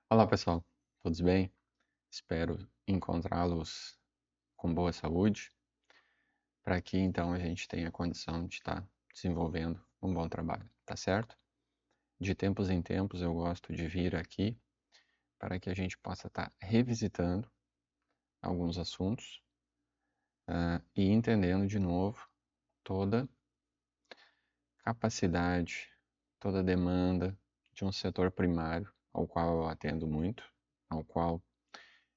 Olá pessoal, todos bem? Espero encontrá-los com boa saúde, para que então a gente tenha condição de estar desenvolvendo um bom trabalho, tá certo? De tempos em tempos eu gosto de vir aqui para que a gente possa estar revisitando alguns assuntos e entendendo de novo toda capacidade, toda demanda de um setor primário ao qual eu atendo muito, ao qual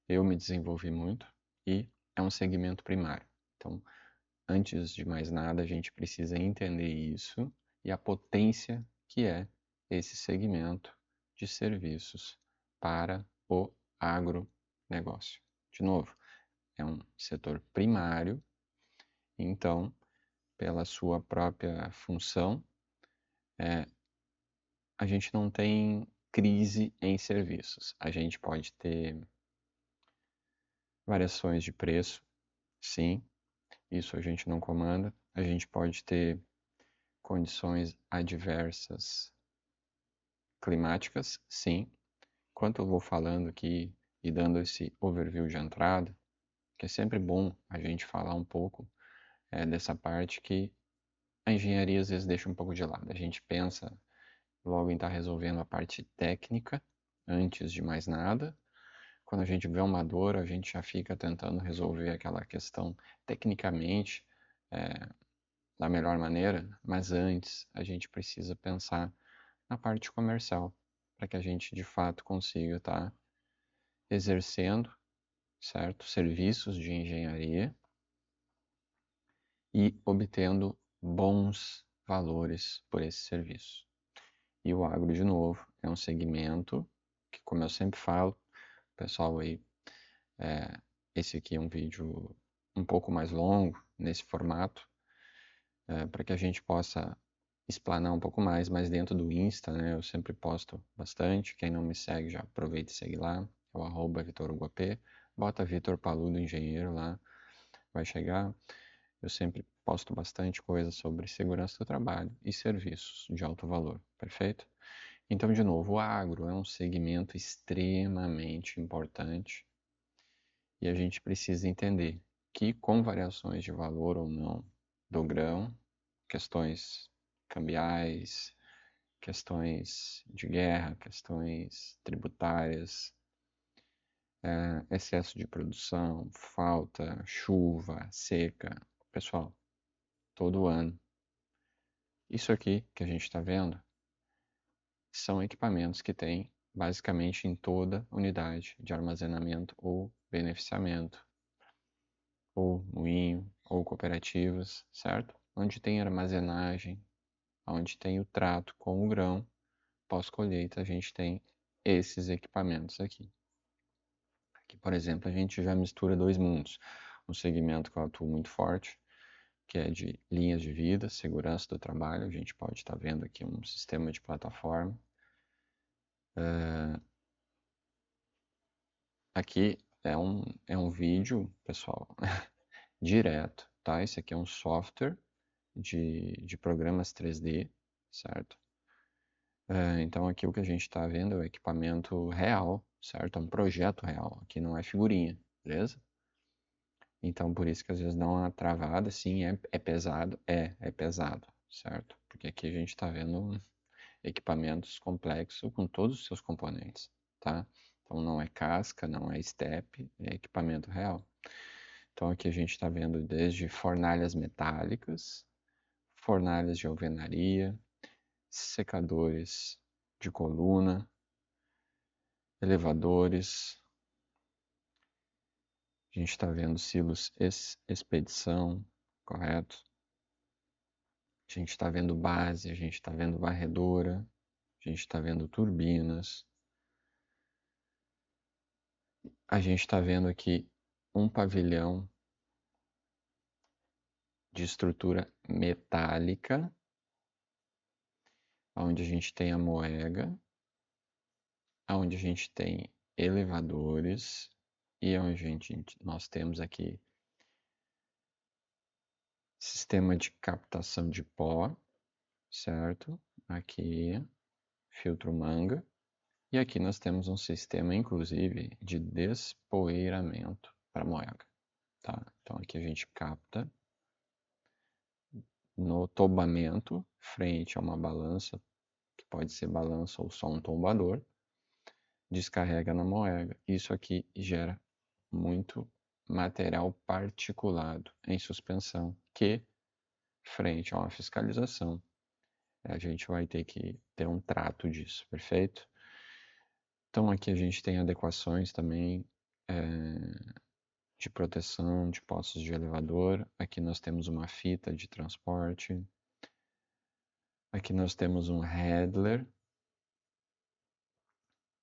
eu me desenvolvi muito e é um segmento primário. Então, antes de mais nada, a gente precisa entender isso e a potência que é esse segmento de serviços para o agronegócio. De novo, é um setor primário, então, pela sua própria função, a gente não tem crise em serviços. A gente pode ter variações de preço, sim, isso a gente não comanda. A gente pode ter condições adversas climáticas, sim. Enquanto eu vou falando aqui e dando esse overview de entrada, que é sempre bom a gente falar um pouco dessa parte que a engenharia às vezes deixa um pouco de lado. A gente pensa logo em estar resolvendo a parte técnica antes de mais nada. Quando a gente vê uma dor, a gente já fica tentando resolver aquela questão tecnicamente, é, da melhor maneira, mas antes a gente precisa pensar na parte comercial, para que a gente de fato consiga estar exercendo, certo, serviços de engenharia e obtendo bons valores por esse serviço. E o agro, de novo, é um segmento que, como eu sempre falo, pessoal aí, é, esse aqui é um vídeo um pouco mais longo nesse formato, para que a gente possa explanar um pouco mais, mas dentro do Insta, né, eu sempre posto bastante. Quem não me segue, já aproveita e segue lá, é o @VitorHugoAP, bota Vitor Paludo Engenheiro lá, vai chegar. Eu sempre posto bastante coisa sobre segurança do trabalho e serviços de alto valor, perfeito? Então, de novo, o agro é um segmento extremamente importante e a gente precisa entender que, com variações de valor ou não do grão, questões cambiais, questões de guerra, questões tributárias, excesso de produção, falta, chuva, seca. Pessoal, todo ano. Isso aqui que a gente está vendo são equipamentos que tem basicamente em toda unidade de armazenamento ou beneficiamento, ou moinho, ou cooperativas, certo? Onde tem armazenagem, onde tem o trato com o grão, pós-colheita, a gente tem esses equipamentos aqui. Aqui, por exemplo, a gente já mistura dois mundos. Um segmento que eu atuo muito forte, que é de linhas de vida, segurança do trabalho. A gente pode estar vendo aqui um sistema de plataforma. Aqui é um vídeo, pessoal, direto, tá? Esse aqui é um software de programas 3D, certo? Então aqui o que a gente está vendo é o equipamento real, certo? É um projeto real, aqui não é figurinha, beleza? Então por isso que às vezes dá uma travada, sim, é pesado, é pesado, certo? Porque aqui a gente está vendo equipamentos complexos com todos os seus componentes, tá? Então não é casca, não é step, é equipamento real. Então aqui a gente está vendo desde fornalhas metálicas, fornalhas de alvenaria, secadores de coluna, elevadores. A gente está vendo silos expedição, correto? A gente está vendo base, a gente está vendo varredora, a gente está vendo turbinas. A gente está vendo aqui um pavilhão de estrutura metálica, onde a gente tem a moega, onde a gente tem elevadores e onde nós temos aqui sistema de captação de pó, certo? Aqui, filtro manga. E aqui nós temos um sistema, inclusive, de despoeiramento para a moega. Tá? Então aqui a gente capta no tombamento, frente a uma balança, que pode ser balança ou só um tombador, descarrega na moega. Isso aqui gera muito material particulado em suspensão, que, frente a uma fiscalização, a gente vai ter que ter um trato disso, perfeito? Então aqui a gente tem adequações também de proteção de postos de elevador. Aqui nós temos uma fita de transporte. Aqui nós temos um headler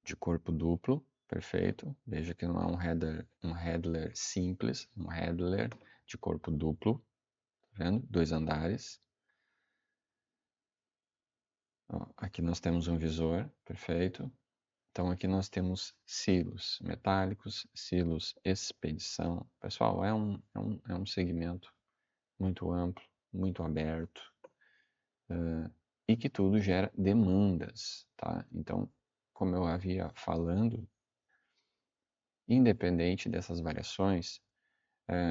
de corpo duplo, perfeito. Veja que não é um headler simples, um headler de corpo duplo, tá vendo? 2 andares. Ó, aqui nós temos um visor, perfeito. Então aqui nós temos silos metálicos, silos expedição. Pessoal, é um segmento muito amplo, muito aberto, e que tudo gera demandas, tá? Então, como eu havia falando, independente dessas variações,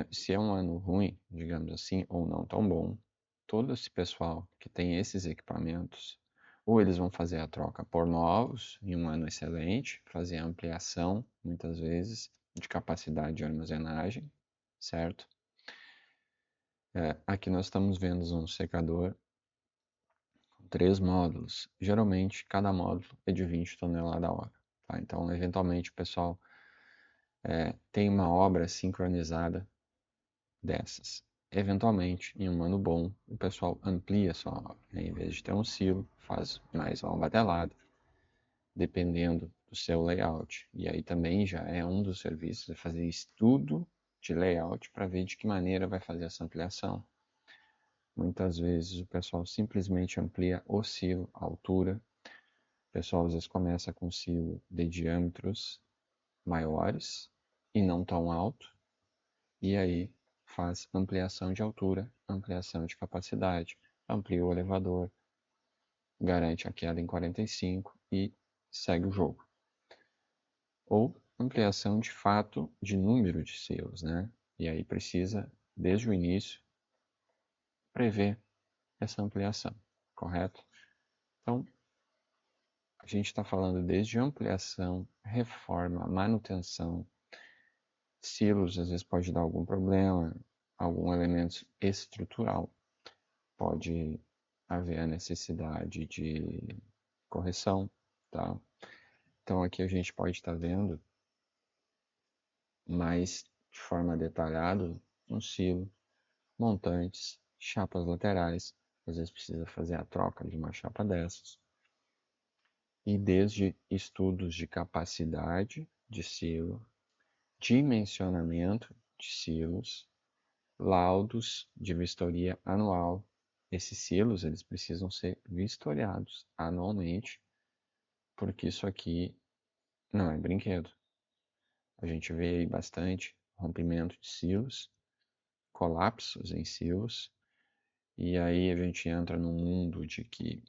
se é um ano ruim, digamos assim, ou não tão bom, todo esse pessoal que tem esses equipamentos, ou eles vão fazer a troca por novos em um ano excelente, fazer a ampliação, muitas vezes, de capacidade de armazenagem, certo? Aqui nós estamos vendo um secador com 3 módulos. Geralmente, cada módulo é de 20 toneladas a hora. Tá? Então, eventualmente, o pessoal tem uma obra sincronizada dessas. Eventualmente, em um ano bom, o pessoal amplia sua obra. Né? Em vez de ter um silo, faz mais uma batelada, dependendo do seu layout. E aí também já é um dos serviços, é fazer estudo de layout para ver de que maneira vai fazer essa ampliação. Muitas vezes o pessoal simplesmente amplia o silo, a altura. O pessoal às vezes começa com silo de diâmetros maiores e não tão alto, e aí faz ampliação de altura, ampliação de capacidade, amplia o elevador, garante a queda em 45 e segue o jogo. Ou ampliação de fato de número de silos, né? E aí precisa, desde o início, prever essa ampliação, correto? Então, a gente está falando desde ampliação, reforma, manutenção. Silos às vezes pode dar algum problema, algum elemento estrutural. Pode haver a necessidade de correção, tá? Então aqui a gente pode estar vendo mais de forma detalhada um silo, montantes, chapas laterais. Às vezes precisa fazer a troca de uma chapa dessas. E desde estudos de capacidade de silo, dimensionamento de silos, laudos de vistoria anual. Esses silos eles precisam ser vistoriados anualmente, porque isso aqui não é brinquedo. A gente vê aí bastante rompimento de silos, colapsos em silos, e aí a gente entra num mundo de que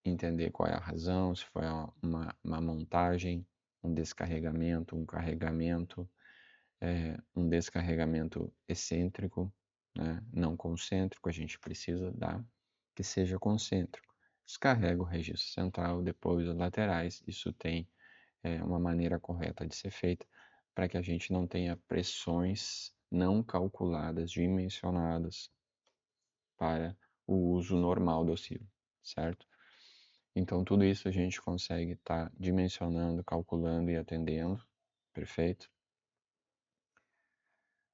entender qual é a razão, se foi uma montagem, um descarregamento, um carregamento, um descarregamento excêntrico, né? Não concêntrico, a gente precisa dar que seja concêntrico. Descarrega o registro central, depois os laterais, isso tem uma maneira correta de ser feita para que a gente não tenha pressões não calculadas, dimensionadas para o uso normal do oscilo, certo? Então, tudo isso a gente consegue estar dimensionando, calculando e atendendo, perfeito?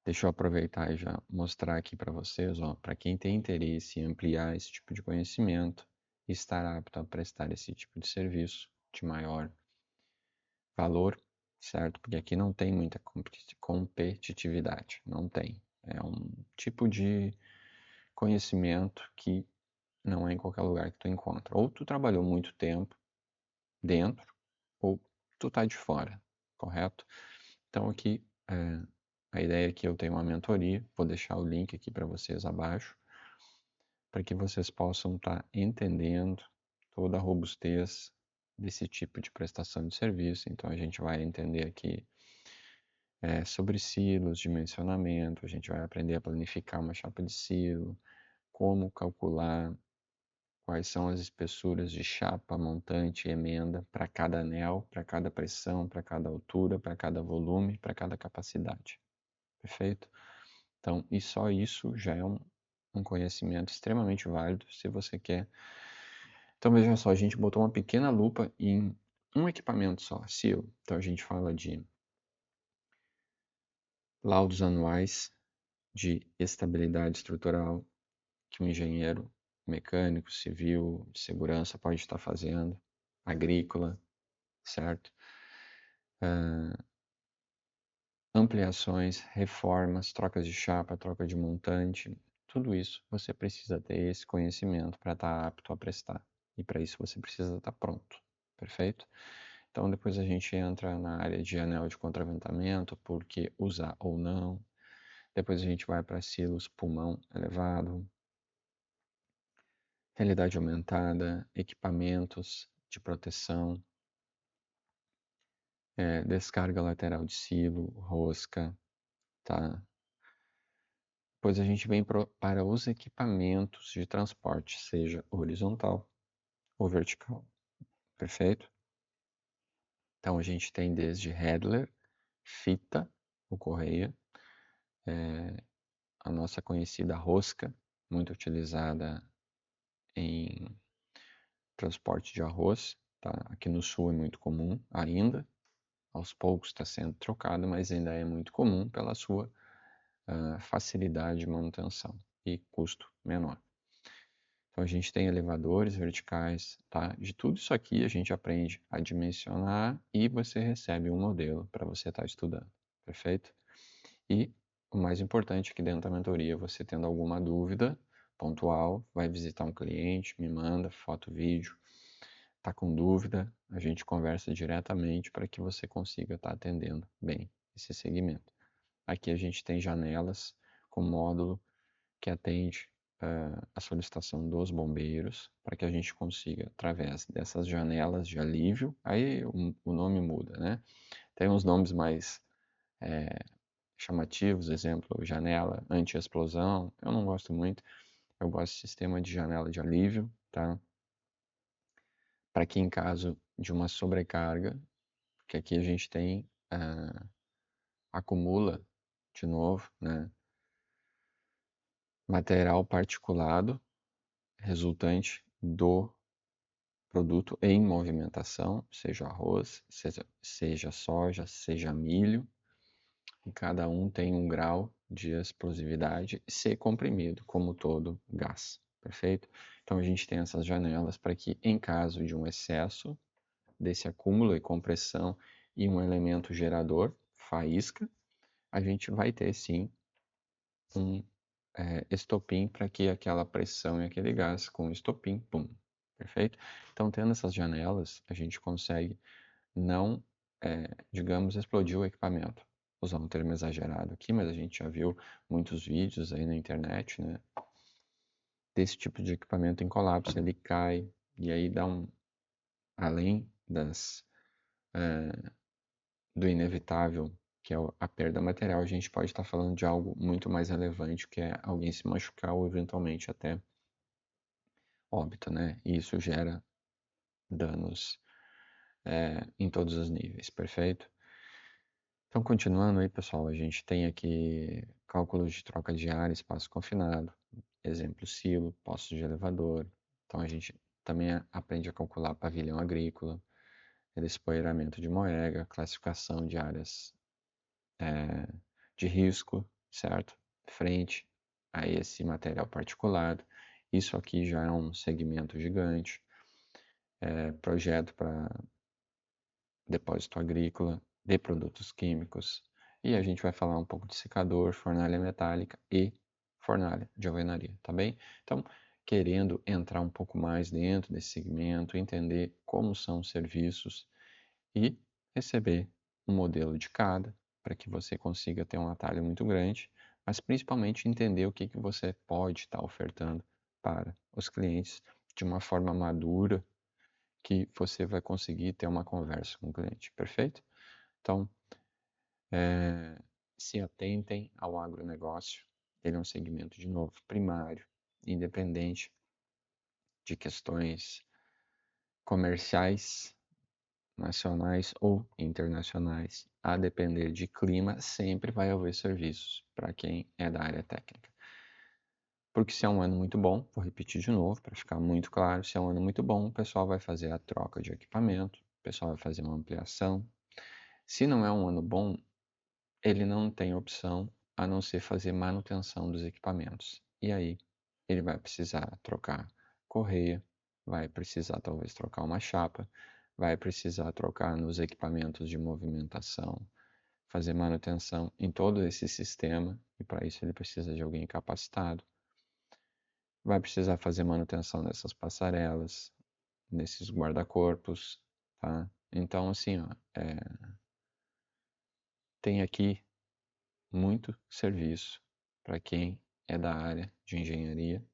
Deixa eu aproveitar e já mostrar aqui para vocês, para quem tem interesse em ampliar esse tipo de conhecimento e estar apto a prestar esse tipo de serviço de maior valor, certo? Porque aqui não tem muita competitividade, não tem. É um tipo de conhecimento que não é em qualquer lugar que tu encontra. Ou tu trabalhou muito tempo dentro, ou tu tá de fora, correto? Então aqui a ideia é que eu tenho uma mentoria, vou deixar o link aqui para vocês abaixo, para que vocês possam estar entendendo toda a robustez desse tipo de prestação de serviço. Então a gente vai entender aqui sobre silos, dimensionamento, a gente vai aprender a planificar uma chapa de silo, como calcular quais são as espessuras de chapa, montante e emenda para cada anel, para cada pressão, para cada altura, para cada volume, para cada capacidade. Perfeito? Então, e só isso já é um conhecimento extremamente válido se você quer. Então, veja só, a gente botou uma pequena lupa em um equipamento só, silo. Então, a gente fala de laudos anuais de estabilidade estrutural que um engenheiro mecânico, civil, de segurança pode estar fazendo, agrícola, certo? Ampliações, reformas, trocas de chapa, troca de montante, tudo isso você precisa ter esse conhecimento para estar apto a prestar. E para isso você precisa estar pronto, perfeito? Então depois a gente entra na área de anel de contraventamento, por que usar ou não. Depois a gente vai para silos pulmão elevado, realidade aumentada, equipamentos de proteção, descarga lateral de silo, rosca, tá? Depois a gente vem para os equipamentos de transporte, seja horizontal ou vertical, perfeito? Então a gente tem desde headler, fita, ou correia, a nossa conhecida rosca, muito utilizada em transporte de arroz, tá? Aqui no sul é muito comum ainda, aos poucos está sendo trocado, mas ainda é muito comum pela sua facilidade de manutenção e custo menor. Então a gente tem elevadores verticais, tá? De tudo isso aqui a gente aprende a dimensionar e você recebe um modelo para você estar estudando, perfeito? E o mais importante aqui dentro da mentoria, você tendo alguma dúvida pontual, vai visitar um cliente, me manda foto, vídeo, tá com dúvida, a gente conversa diretamente para que você consiga estar atendendo bem esse segmento. Aqui a gente tem janelas com módulo que atende a solicitação dos bombeiros para que a gente consiga, através dessas janelas de alívio, aí o nome muda, né? Tem uns nomes mais chamativos, exemplo, janela anti-explosão, eu não gosto muito, eu gosto de sistema de janela de alívio, tá? Para que em caso de uma sobrecarga, que aqui a gente tem, acumula de novo, né? Material particulado resultante do produto em movimentação, seja arroz, seja soja, seja milho, e cada um tem um grau de explosividade e ser comprimido, como todo gás, perfeito? Então a gente tem essas janelas para que, em caso de um excesso desse acúmulo e compressão e um elemento gerador, faísca, a gente vai ter sim um estopim para que aquela pressão e aquele gás com estopim, pum, perfeito? Então, tendo essas janelas, a gente consegue não, digamos, explodir o equipamento. Vou usar um termo exagerado aqui, mas a gente já viu muitos vídeos aí na internet, né? Desse tipo de equipamento em colapso, ele cai e aí dá além do inevitável, que é a perda material, a gente pode estar falando de algo muito mais relevante, que é alguém se machucar ou eventualmente até óbito, né? E isso gera danos em todos os níveis, perfeito? Então, continuando aí, pessoal, a gente tem aqui cálculos de troca de ar, espaço confinado, exemplo, silo, postos de elevador. Então, a gente também aprende a calcular pavilhão agrícola, despoeiramento de moega, classificação de áreas de risco, certo? Frente a esse material particulado. Isso aqui já é um segmento gigante. Projeto para depósito agrícola de produtos químicos. E a gente vai falar um pouco de secador, fornalha metálica e fornalha de alvenaria, tá bem? Então, querendo entrar um pouco mais dentro desse segmento, entender como são os serviços e receber um modelo de cada, para que você consiga ter um atalho muito grande, mas principalmente entender o que você pode estar ofertando para os clientes de uma forma madura que você vai conseguir ter uma conversa com o cliente, perfeito? Então, se atentem ao agronegócio, ele é um segmento, de novo, primário, independente de questões comerciais, nacionais ou internacionais, a depender de clima, sempre vai haver serviços para quem é da área técnica. Porque se é um ano muito bom, vou repetir de novo para ficar muito claro, se é um ano muito bom, o pessoal vai fazer a troca de equipamento, o pessoal vai fazer uma ampliação. Se não é um ano bom, ele não tem opção a não ser fazer manutenção dos equipamentos. E aí, ele vai precisar trocar correia, vai precisar talvez trocar uma chapa, vai precisar trocar nos equipamentos de movimentação, fazer manutenção em todo esse sistema, e para isso ele precisa de alguém capacitado. Vai precisar fazer manutenção nessas passarelas, nesses guarda-corpos, tá? Então, assim, ó, tem aqui muito serviço para quem é da área de engenharia,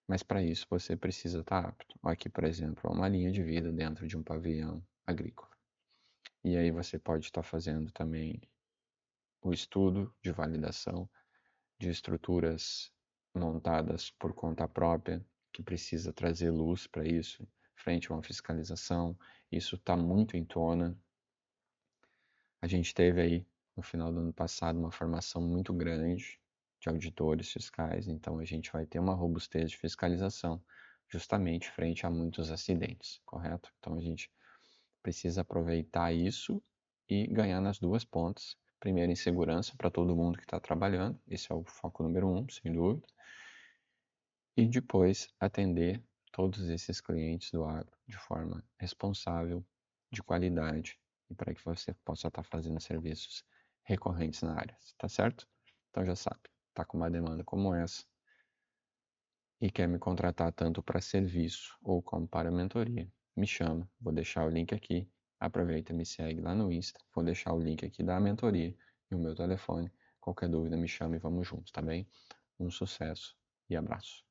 mas para isso você precisa estar apto. Aqui, por exemplo, uma linha de vida dentro de um pavilhão agrícola. E aí você pode estar fazendo também o estudo de validação de estruturas montadas por conta própria, que precisa trazer luz para isso, frente a uma fiscalização. Isso está muito em tona. A gente teve aí, no final do ano passado, uma formação muito grande de auditores fiscais, então a gente vai ter uma robustez de fiscalização, justamente frente a muitos acidentes, correto? Então a gente precisa aproveitar isso e ganhar nas duas pontas. Primeiro, em segurança para todo mundo que está trabalhando, esse é o foco número um, sem dúvida. E depois, atender todos esses clientes do agro de forma responsável, de qualidade, e para que você possa estar fazendo serviços recorrentes na área, tá certo? Então já sabe, tá com uma demanda como essa e quer me contratar tanto para serviço ou como para mentoria, me chama, vou deixar o link aqui, aproveita e me segue lá no Insta, vou deixar o link aqui da mentoria e o meu telefone, qualquer dúvida me chama e vamos juntos, tá bem? Um sucesso e abraço.